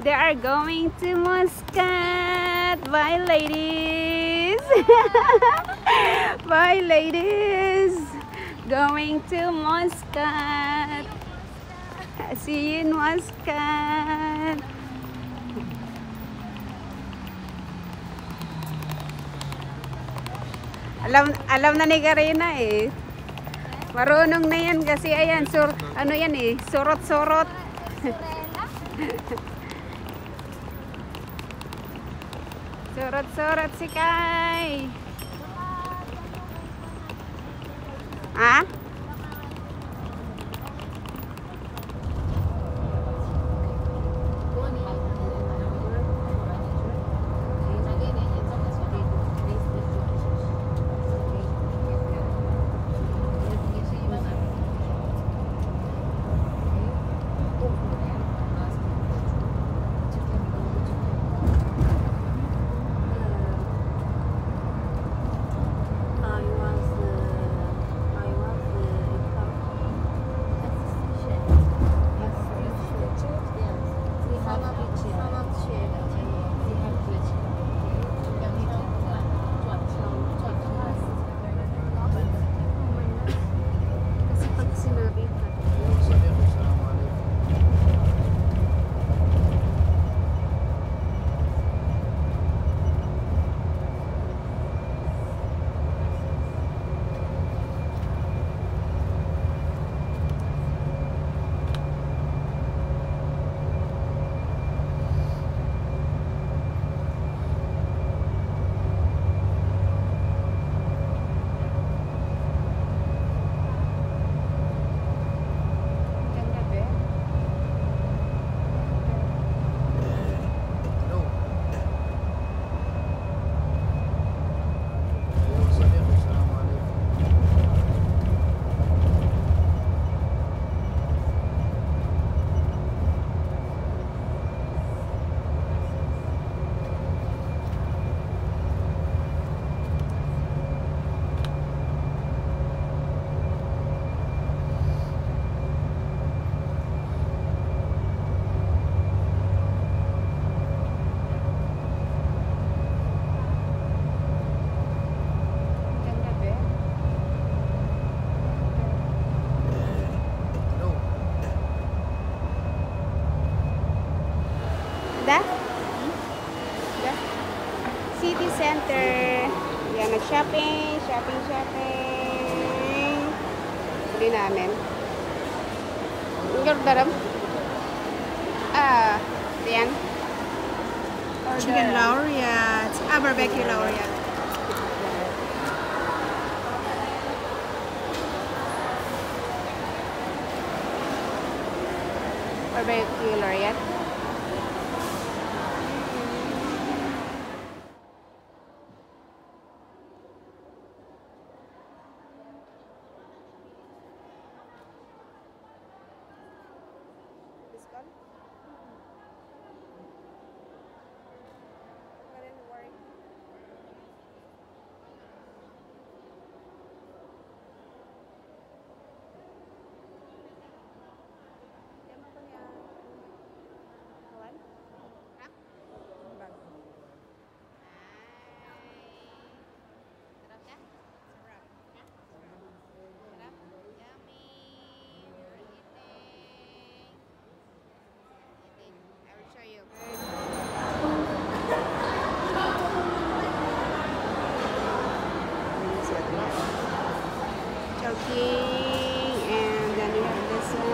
They are going to Muscat. Bye, ladies. Bye, ladies. Going to Muscat. See you in Muscat. Alam na ni Karina eh. Marunong na yan kasi ayan, ano yan eh, surot-surot. Surot-surot si Kai. Ha? City Center. Yan, nag-shopping. Bili namin. Ang daram. Yan. Chicken laureate. Barbecue laureate. Barbecue laureate. And then we have this one.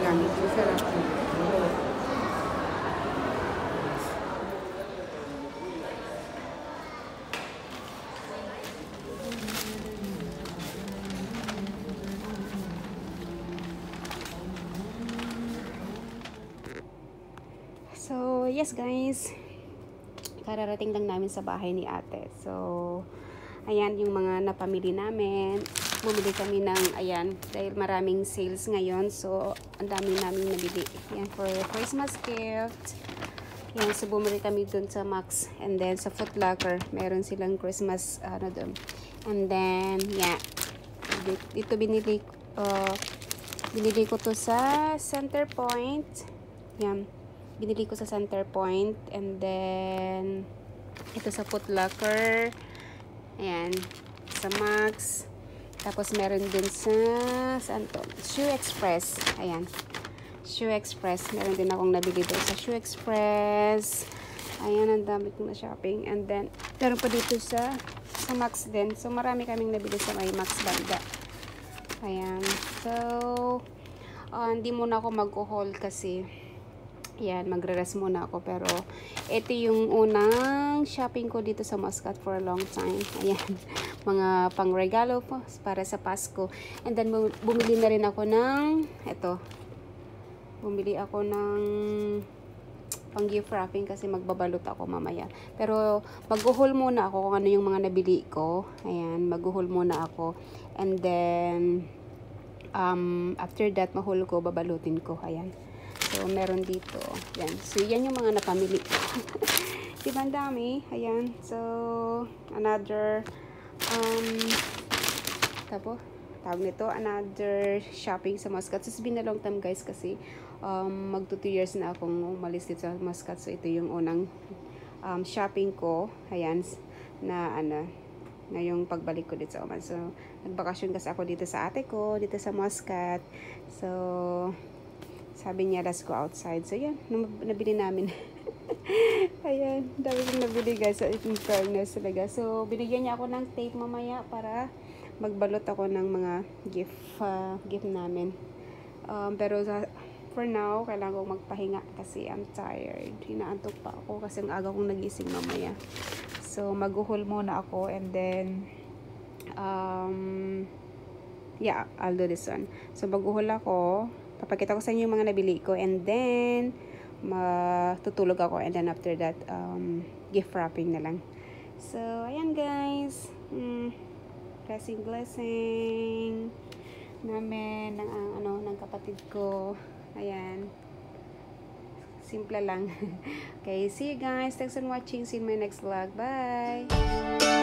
Gamit yung sarap. So, yes guys. Kararating lang namin sa bahay ni ate. So, ayan yung mga napamili namin. Bumili kami ng, ayan, dahil maraming sales ngayon. So, ang dami namin nabili. Ayan, for Christmas gift. Ayan, so bumili kami dun sa Max. And then, sa Foot Locker, meron silang Christmas, ano dun. And then, yeah. Dito binili Binili ko to sa Center Point. Yan. Binili ko sa Center Point. And then, ito sa Foot Locker. Ayan. Sa Max. Tapos, meron din sa, saan to? Shoe Express. Ayan. Shoe Express. Meron din akong nabili doon sa Shoe Express. Ayan, ang dami kong na-shopping. And then, meron pa dito sa Max din. So, marami kaming nabili sa may Max banda. Ayan. So, hindi muna ako mag-haul kasi, ayan, magre-rest muna ako. Pero, ito yung unang shopping ko dito sa Muscat for a long time. Ayan. Mga pang-regalo po para sa Pasko. And then, bumili na rin ako ng, ito. Bumili ako ng pang gift wrapping kasi magbabalot ako mamaya. Pero mag-haul muna ako kung ano yung mga nabili ko. Ayan, mag-haul muna ako. And then after that, mahul ko, babalutin ko. Ayan. So, meron dito. Ayan. So, yan yung mga napamili ko. Diba ang dami? Ayan. So, another tawag nito, another shopping sa Muscat. So, it's been a long time guys kasi magto 2 years na akong umalis dito sa Muscat. So, ito yung unang shopping ko. Ayan, na yung pagbalik ko dito sa Oman. So, nagbakasyon kasi ako dito sa ate ko, dito sa Muscat. So, sabi niya, let's go outside. So, yan, nabili namin. Ayan, dami kong nabili guys. In fairness talaga. So, binigyan niya ako ng tape mamaya para magbalot ako ng mga gift namin. Pero for now, kailangan kong magpahinga kasi I'm tired. Hinaantok pa ako kasi ang aga kong nagising mamaya. So, mag-haul muna ako and then yeah, I'll do this one. So, mag-haul ako. Papakita ko sa inyo yung mga nabili ko and then matutulog ako and then after that, gift wrapping na lang. So, ayan guys. Blessing namin ng kapatid ko. Ayan. Simple lang. Okay, see you guys. Thanks for watching. See you in my next vlog. Bye!